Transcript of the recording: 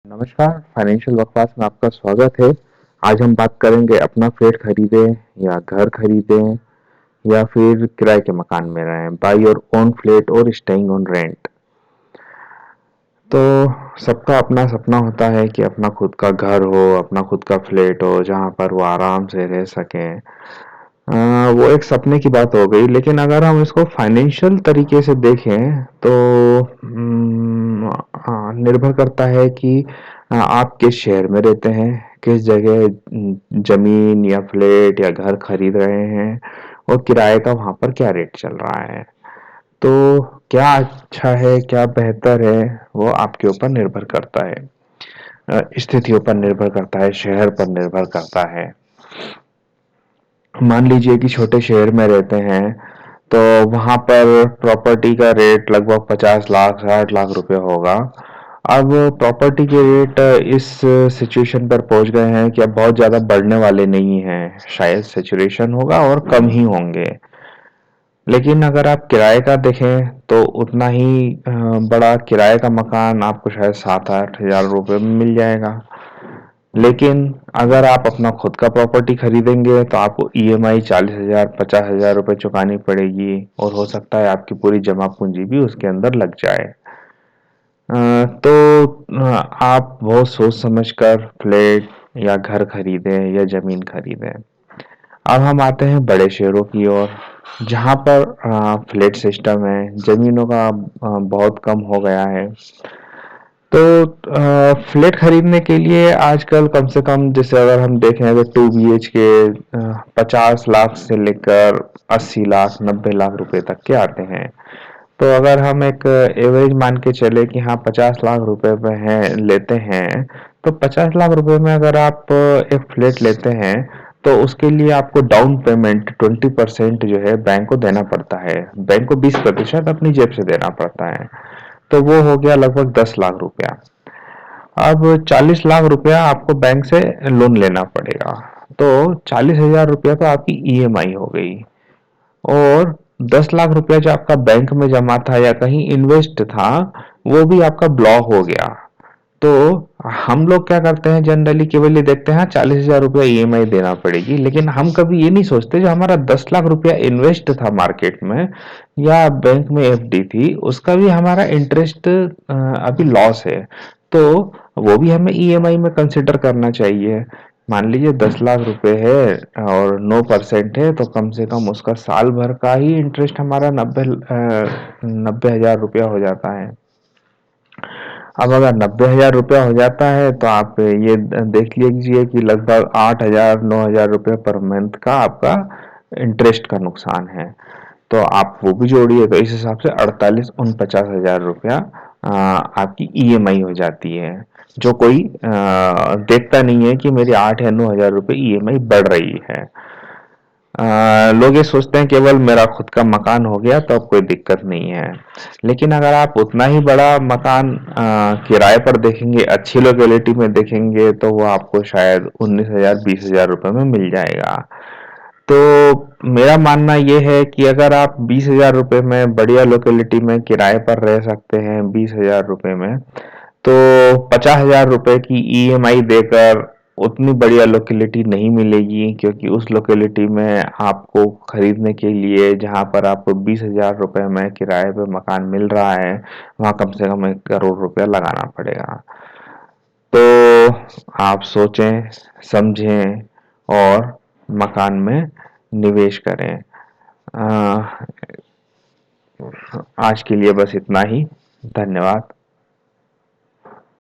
नमस्कार, फाइनेंशियल वकवास में आपका स्वागत है। आज हम बात करेंगे अपना फ्लैट खरीदें या घर खरीदें या फिर किराए के मकान में रहें। बाय योर ओन फ्लैट और स्टेइंग ऑन रेंट। तो सबका अपना सपना होता है कि अपना खुद का घर हो, अपना खुद का फ्लैट हो जहाँ पर वो आराम से रह सकें। वो एक सपने की बात हो गई, लेकिन अगर हम इसको फाइनेंशियल तरीके से देखें तो निर्भर करता है कि आप किस शहर में रहते हैं, किस जगह जमीन या फ्लैट या घर खरीद रहे हैं और किराए का वहाँ पर क्या रेट चल रहा है। तो क्या अच्छा है, क्या बेहतर है, वो आपके ऊपर निर्भर करता है, स्थितियों पर निर्भर करता है, शहर पर निर्भर करता है। मान लीजिए कि छोटे शहर में रहते हैं तो वहाँ पर प्रॉपर्टी का रेट लगभग 50 लाख 60 लाख रुपए होगा। अब प्रॉपर्टी के रेट इस सिचुएशन पर पहुंच गए हैं कि अब बहुत ज़्यादा बढ़ने वाले नहीं हैं, शायद सैचुरेशन होगा और कम ही होंगे। लेकिन अगर आप किराए का देखें तो उतना ही बड़ा किराए का मकान आपको शायद 7-8 हजार रुपये में मिल जाएगा। लेकिन अगर आप अपना खुद का प्रॉपर्टी खरीदेंगे तो आपको ईएमआई 40 हजार 50 हजार रुपये चुकानी पड़ेगी और हो सकता है आपकी पूरी जमा पूंजी भी उसके अंदर लग जाए। आप बहुत सोच समझकर फ्लैट या घर खरीदें या जमीन खरीदें। अब हम आते हैं बड़े शहरों की ओर, जहाँ पर फ्लैट सिस्टम है, जमीनों का बहुत कम हो गया है। तो फ्लैट खरीदने के लिए आजकल कम से कम, जैसे अगर हम देखें तो 2 BHK 50 लाख से लेकर 80 लाख 90 लाख रुपए तक के आते हैं। तो अगर हम एक एवरेज मान के चले कि हाँ 50 लाख रुपए में है लेते हैं, तो 50 लाख रुपए में अगर आप एक फ्लैट लेते हैं तो उसके लिए आपको डाउन पेमेंट 20% जो है बैंक को देना पड़ता है। बैंक को 20% अपनी जेब से देना पड़ता है। तो वो हो गया लगभग 10 लाख रुपया। अब 40 लाख रुपया आपको बैंक से लोन लेना पड़ेगा। तो 40 हजार रुपया तो आपकी ईएमआई हो गई। और 10 लाख रुपया जो आपका बैंक में जमा था या कहीं इन्वेस्ट था, वो भी आपका ब्लॉक हो गया। तो हम लोग क्या करते हैं, जनरली केवल ये देखते हैं 40 हजार रुपया ईएमआई देना पड़ेगी, लेकिन हम कभी ये नहीं सोचते जो हमारा 10 लाख रुपया इन्वेस्ट था मार्केट में या बैंक में एफडी थी, उसका भी हमारा इंटरेस्ट अभी लॉस है। तो वो भी हमें ईएमआई में कंसिडर करना चाहिए। मान लीजिए 10 लाख रुपए है और 9% है, तो कम से कम उसका साल भर का ही इंटरेस्ट हमारा 90 हजार रुपया हो जाता है। अब अगर 90 हजार रुपया हो जाता है तो आप ये देख लीजिए कि लगभग 8 हजार 9 हजार रुपये पर मंथ का आपका इंटरेस्ट का नुकसान है। तो आप वो भी जोड़िए तो इस हिसाब से 48-49 हजार रुपया आपकी ईएमआई हो जाती है। जो कोई देखता नहीं है कि मेरी 8 या 9 हजार रुपये ईएमआई बढ़ रही है। लोग ये सोचते हैं केवल मेरा खुद का मकान हो गया तो अब कोई दिक्कत नहीं है। लेकिन अगर आप उतना ही बड़ा मकान किराए पर देखेंगे, अच्छी लोकेलिटी में देखेंगे, तो वो आपको शायद 19 हजार 20 हजार रुपये में मिल जाएगा। तो मेरा मानना ये है कि अगर आप 20 हजार रुपये में बढ़िया लोकेलिटी में किराए पर रह सकते हैं 20 हजार रुपये में, तो 50 हजार रुपये की ईएमआई देकर उतनी बढ़िया लोकेलिटी नहीं मिलेगी, क्योंकि उस लोकेलिटी में आपको खरीदने के लिए जहां पर आपको 20 हजार रुपये में किराए पे मकान मिल रहा है, वहां कम से कम 1 करोड़ रुपया लगाना पड़ेगा। तो आप सोचें, समझें और मकान में निवेश करें। अ, आज के लिए बस इतना ही। धन्यवाद।